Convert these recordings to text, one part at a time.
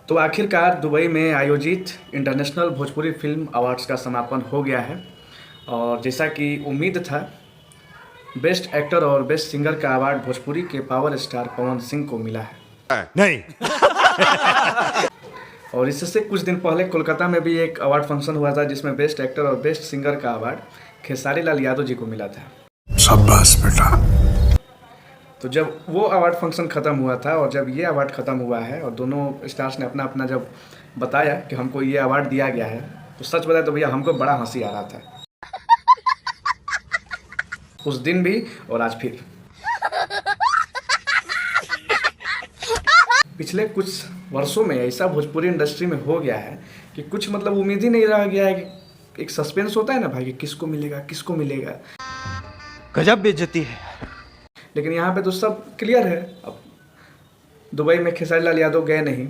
तो आखिरकार दुबई में आयोजित इंटरनेशनल भोजपुरी फिल्म अवार्ड्स का समापन हो गया है और जैसा कि उम्मीद था, बेस्ट एक्टर और बेस्ट सिंगर का अवार्ड भोजपुरी के पावर स्टार पवन सिंह को मिला है। नहीं। और इससे कुछ दिन पहले कोलकाता में भी एक अवार्ड फंक्शन हुआ था जिसमें बेस्ट एक्टर और बेस्ट सिंगर का अवार्ड खेसारी लाल यादव जी को मिला था। शाबाश बेटा। तो जब वो अवार्ड फंक्शन ख़त्म हुआ था और जब ये अवार्ड ख़त्म हुआ है और दोनों स्टार्स ने अपना अपना जब बताया कि हमको ये अवार्ड दिया गया है, तो सच बताया तो भैया हमको बड़ा हंसी आ रहा था उस दिन भी और आज फिर। पिछले कुछ वर्षों में ऐसा भोजपुरी इंडस्ट्री में हो गया है कि कुछ मतलब उम्मीद ही नहीं रह गया है कि एक सस्पेंस होता है ना भाई कि किसको मिलेगा किसको मिलेगा। गजब बेइज्जती है। लेकिन यहाँ पे तो सब क्लियर है। अब दुबई में खेसारी लाल यादव गए नहीं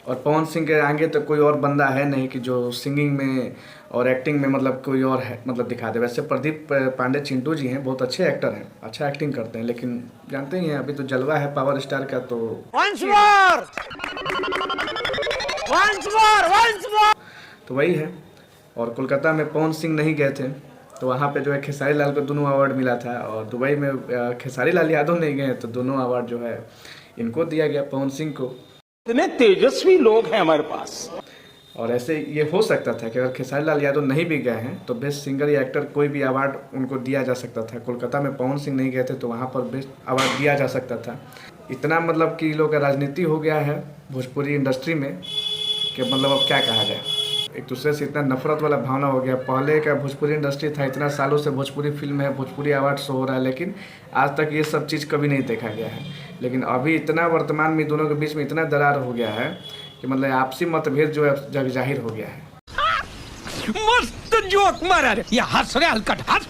और पवन सिंह के आगे तो कोई और बंदा है नहीं कि जो सिंगिंग में और एक्टिंग में मतलब कोई और है मतलब दिखा दे। वैसे प्रदीप पांडे चिंटू जी हैं, बहुत अच्छे एक्टर हैं, अच्छा एक्टिंग करते हैं, लेकिन जानते ही हैं अभी तो जलवा है पावर स्टार का। तो तो वही है। और कोलकाता में पवन सिंह नहीं गए थे तो वहाँ पे जो है खेसारी लाल को दोनों अवार्ड मिला था और दुबई में खेसारी लाल यादव नहीं गए तो दोनों अवार्ड जो है इनको दिया गया, पवन सिंह को। इतने तेजस्वी लोग हैं हमारे पास। और ऐसे ये हो सकता था कि अगर खेसारी लाल यादव नहीं भी गए हैं तो बेस्ट सिंगर या एक्टर कोई भी अवार्ड उनको दिया जा सकता था। कोलकाता में पवन सिंह नहीं गए थे तो वहाँ पर बेस्ट अवार्ड दिया जा सकता था। इतना मतलब कि लोग का राजनीति हो गया है भोजपुरी इंडस्ट्री में कि मतलब अब क्या कहा जाए, एक दूसरे से इतना नफरत वाला भावना हो गया। पहले का भोजपुरी इंडस्ट्री था, इतना सालों से भोजपुरी फिल्म है, भोजपुरी अवार्ड शो हो रहा है, लेकिन आज तक ये सब चीज़ कभी नहीं देखा गया है। लेकिन अभी इतना वर्तमान में दोनों के बीच में इतना दरार हो गया है कि मतलब आपसी मतभेद जो है जग जाहिर हो गया है। मस्त जोक मारा रे, ये हंस रहे हलकट हंस।